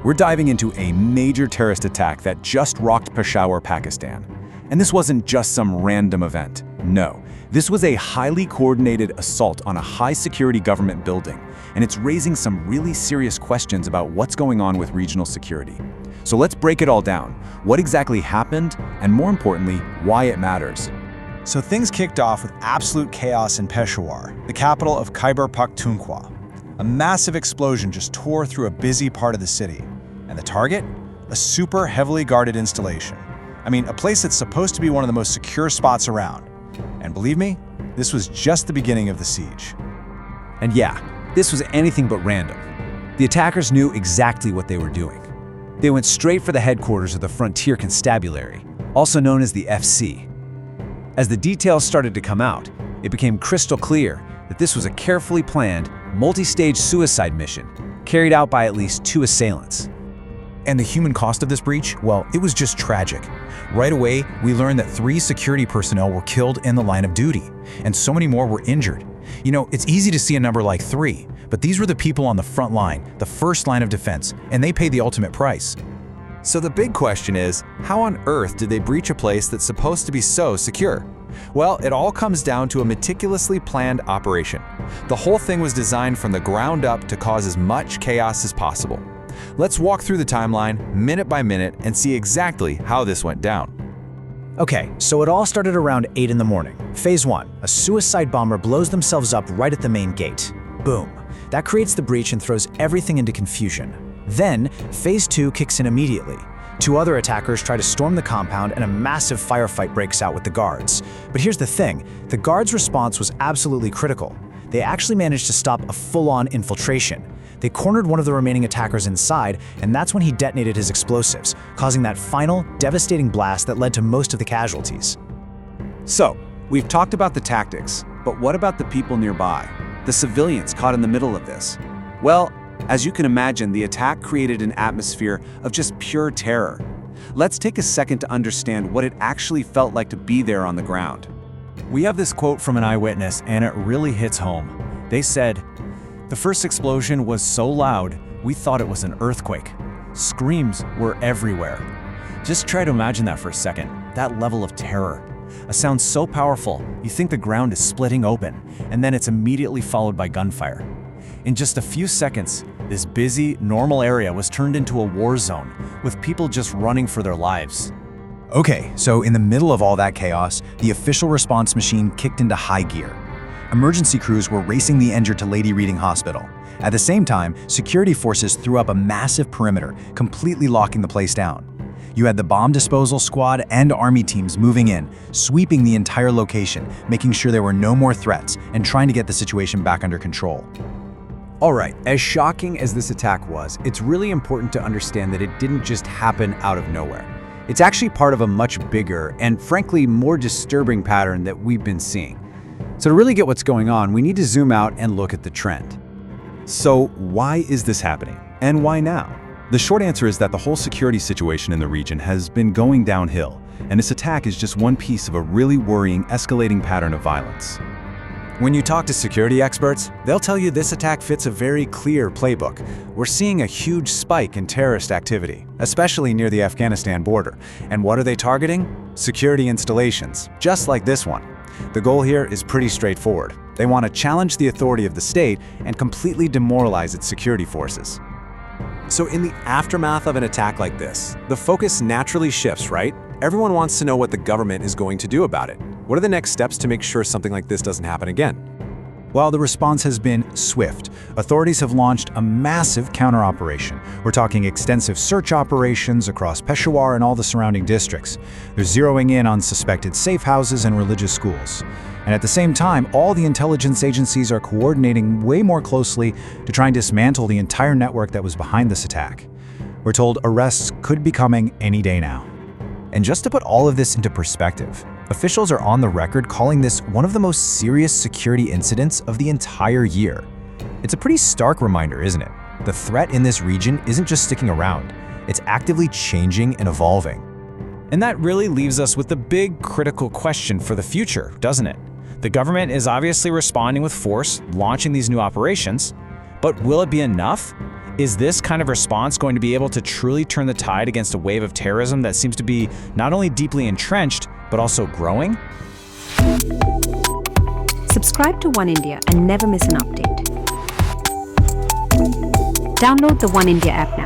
We're diving into a major terrorist attack that just rocked Peshawar, Pakistan. And this wasn't just some random event. No, this was a highly coordinated assault on a high-security government building, and it's raising some really serious questions about what's going on with regional security. So let's break it all down. What exactly happened, and more importantly, why it matters. So things kicked off with absolute chaos in Peshawar, the capital of Khyber Pakhtunkhwa. A massive explosion just tore through a busy part of the city. And the target? A super heavily guarded installation. I mean, a place that's supposed to be one of the most secure spots around. And believe me, this was just the beginning of the siege. And yeah, this was anything but random. The attackers knew exactly what they were doing. They went straight for the headquarters of the Frontier Constabulary, also known as the FC. As the details started to come out, it became crystal clear that this was a carefully planned, multi-stage suicide mission carried out by at least 2 assailants. And the human cost of this breach? Well, it was just tragic. Right away, we learned that 3 security personnel were killed in the line of duty, and so many more were injured. You know, it's easy to see a number like 3, but these were the people on the front line, the first line of defense, and they paid the ultimate price. So the big question is, how on earth did they breach a place that's supposed to be so secure? Well, it all comes down to a meticulously planned operation. The whole thing was designed from the ground up to cause as much chaos as possible. Let's walk through the timeline minute by minute and see exactly how this went down. Okay, so it all started around 8 in the morning. Phase 1, a suicide bomber blows themselves up right at the main gate. Boom. That creates the breach and throws everything into confusion. Then, Phase 2 kicks in immediately. 2 other attackers try to storm the compound and a massive firefight breaks out with the guards. But here's the thing, the guards' response was absolutely critical. They actually managed to stop a full-on infiltration. They cornered one of the remaining attackers inside, and that's when he detonated his explosives, causing that final, devastating blast that led to most of the casualties. So, we've talked about the tactics, but what about the people nearby? The civilians caught in the middle of this? Well, as you can imagine, the attack created an atmosphere of just pure terror. Let's take a second to understand what it actually felt like to be there on the ground. We have this quote from an eyewitness, and it really hits home. They said, "The first explosion was so loud, we thought it was an earthquake. Screams were everywhere." Just try to imagine that for a second, that level of terror. A sound so powerful, you think the ground is splitting open, and then it's immediately followed by gunfire. In just a few seconds, this busy, normal area was turned into a war zone, with people just running for their lives. Okay, so in the middle of all that chaos, the official response machine kicked into high gear. Emergency crews were racing the injured to Lady Reading Hospital. At the same time, security forces threw up a massive perimeter, completely locking the place down. You had the bomb disposal squad and army teams moving in, sweeping the entire location, making sure there were no more threats, and trying to get the situation back under control. Alright, as shocking as this attack was, it's really important to understand that it didn't just happen out of nowhere. It's actually part of a much bigger and frankly more disturbing pattern that we've been seeing. So to really get what's going on, we need to zoom out and look at the trend. So why is this happening? And why now? The short answer is that the whole security situation in the region has been going downhill, and this attack is just one piece of a really worrying, escalating pattern of violence. When you talk to security experts, they'll tell you this attack fits a very clear playbook. We're seeing a huge spike in terrorist activity, especially near the Afghanistan border. And what are they targeting? Security installations, just like this one. The goal here is pretty straightforward. They want to challenge the authority of the state and completely demoralize its security forces. So in the aftermath of an attack like this, the focus naturally shifts, right? Everyone wants to know what the government is going to do about it. What are the next steps to make sure something like this doesn't happen again? Well, the response has been swift. Authorities have launched a massive counter-operation. We're talking extensive search operations across Peshawar and all the surrounding districts. They're zeroing in on suspected safe houses and religious schools. And at the same time, all the intelligence agencies are coordinating way more closely to try and dismantle the entire network that was behind this attack. We're told arrests could be coming any day now. And just to put all of this into perspective, officials are on the record calling this one of the most serious security incidents of the entire year. It's a pretty stark reminder, isn't it? The threat in this region isn't just sticking around, it's actively changing and evolving. And that really leaves us with the big critical question for the future, doesn't it? The government is obviously responding with force, launching these new operations, but will it be enough? Is this kind of response going to be able to truly turn the tide against a wave of terrorism that seems to be not only deeply entrenched, but also growing? Subscribe to One India and never miss an update. Download the One India app now.